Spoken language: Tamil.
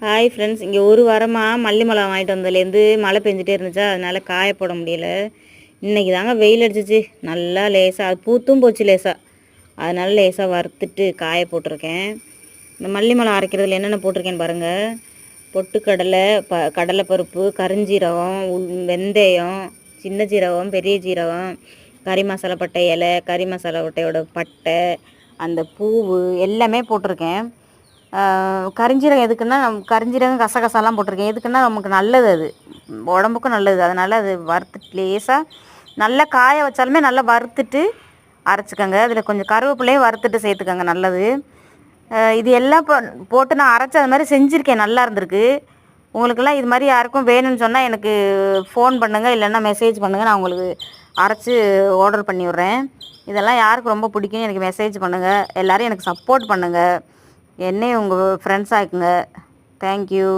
ஹாய் ஃப்ரெண்ட்ஸ், இங்கே ஒரு வாரமாக மல்லி மிளகா வாங்கிட்டு வந்ததுலேருந்து மழை பெஞ்சிட்டே இருந்துச்சா, அதனால் காய போட முடியல. இன்றைக்கி தாங்க வெயில் அடிச்சிச்சு, நல்லா லேசாக அது பூத்தும் போச்சு லேசாக. அதனால் லேசாக வறுத்துட்டு காய போட்டிருக்கேன். இந்த மல்லி மிளகா அரைக்கிறதுல என்னென்ன போட்டிருக்கேன்னு பாருங்கள். பொட்டுக்கடலை, கடலைப்பருப்பு, கருஞ்சீரகம், வெந்தயம், சின்ன சீரகம், பெரிய சீரகம், கறி மசாலா பட்டை இலை, கறி மசாலா பட்டையோட பட்டை, அந்த பூவு எல்லாமே போட்டிருக்கேன். கரிஞ்சீரகம் எதுக்குன்னா, கரிஞ்சீரகம் கசகசாலாம் போட்டிருக்கேன். எதுக்குன்னா நமக்கு நல்லது, அது உடம்புக்கும் நல்லது. அதனால் அது வறுத்துட்டு லேசாக நல்லா காய வச்சாலுமே நல்லா வறுத்துட்டு அரைச்சிக்கோங்க. அதில் கொஞ்சம் கருவேப்பிலையும் வறுத்துட்டு சேர்த்துக்கோங்க, நல்லது. இது எல்லாம் போட்டு நான் அரைச்சி அது மாதிரி செஞ்சுருக்கேன், நல்லா இருந்திருக்கு. உங்களுக்கெல்லாம் இது மாதிரி யாருக்கும் வேணும்னு சொன்னால் எனக்கு ஃபோன் பண்ணுங்கள், இல்லைன்னா மெசேஜ் பண்ணுங்கள். நான் உங்களுக்கு அரைச்சி ஆர்டர் பண்ணி விட்றேன். இதெல்லாம் யாருக்கு ரொம்ப பிடிக்கும் எனக்கு மெசேஜ் பண்ணுங்கள். எல்லோரும் எனக்கு சப்போர்ட் பண்ணுங்கள். என்னையும் உங்கள் ஃப்ரெண்ட்ஸ் ஆக்குங்க. தேங்க்யூ.